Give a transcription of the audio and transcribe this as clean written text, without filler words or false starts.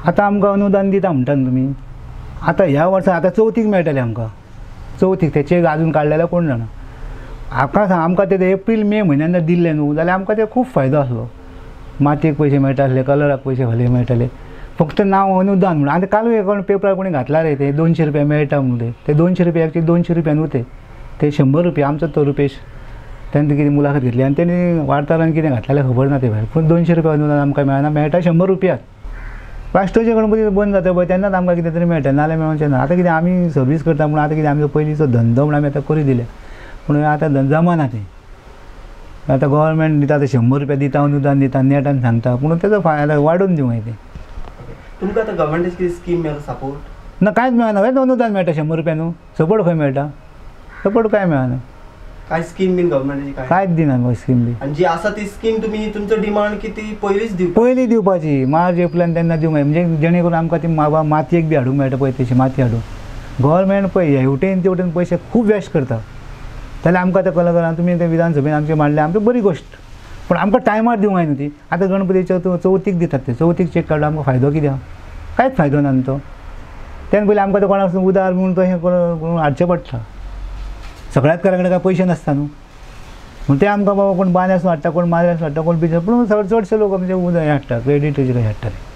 आतां आमकां अनुदान दिता म्हणटा न्हू तुमी, आतां ह्या वर्सा आतां चवथीक मेळटलें आमकां, चवथीक तें चेक अजून काडलें जाल्यार कोण जाणा। हाका सांग आमकां ते एप्रील मे म्हयन्यान दिल्ले न्हू जाल्यार आमकां ते खूब फायदो आसलो। मातयेक पयशे मेळटाले, कलराक पयशे फाले मेळटाले, फक्त नांव अनुदान म्हणून। आनी कालूय कोण पेपरार कोणी घातला रे ते 200 रुपया मेळटा म्हणून, ते 200 रुपया एक्चुअली 200 रुपया न्हू ते 100 रुपया। आमचो तो रुपेश तेन्ना कितें मुलाखत घेतली आनी तेणी वार्ताहरान कितें घातलें खबर ना ते भायर, पूण 200 रुपया अनुदान आमकां मेळना, मेळटा 100 रुपयाच। राष्ट्राचे गणपती बंद जाता पळय तेन्नाच आमकां कितें तरी मेळटा, नाल्यार मेळचें ना। आतां कितें आमी सर्वीस करता म्हणून आतां कितें आमचो पयलींचो धंदो म्हणून आमी आतां करी दिले, पूण आतां जमना तें। आतां गव्हर्मेंट दिता ते 100 रुपया दिता, अनुदान दिता, नेटान सांगता, पूण तेजो फायदो वाडोवन दिवं तें। तुमकां आतां गव्हर्मेंटाची कितें स्कीम मेळटा सपोर्ट? ना कांयच मेळना, हें अनुदान मेळटा 100 रुपया न्हू, सपोर्ट खंय मेळटा, सपोर्ट कांय मेळना, काय स्कीम बीन गव्हर्मेंटाची कांयच दिना गो स्कीम बी। आनी जी आसा ती स्कीम तुमी तुमचो डिमांड कितें पयलींच पयलीं दिवपाची, मार्च एप्रिलान तेन्ना दिवंक जाय, म्हणजे जेणे करून आमकां ती मातयेक बी हाडूंक मेळटा पळय तशी माती हाडूंक। गव्हर्मेंट पळय हेवटेन तेवटेन पयशे खूब वेस्ट करता, जाल्यार आमकां ते कलाकारांक तुमी ते विधानसभेन आमचे मांडले आमची बरी गोश्ट, पूण आमकां टायमार दिवंक जाय न्हू ती। आतां गणपतीच्या चवथीक दितात ते, चवथीक चेक काडून आमकां फायदो कितें आहा? कांयच फायदो ना न्हू तो। तेन्ना पयलीं आमकां तो कोणाक उदार म्हणून तशें करून हाडचें पडटा, सगळ्याच घरा कडेन काय पयशे नासता न्हू, पूण ते आमकां बाबा कोण बांद्यासून हाडटा, कोण माऱ्यासून हाडटा, कोण बिजनेस, पूण चडशे लोक म्हणजे उदक हें हाडटा, क्रेडीट कशें हाडटाले।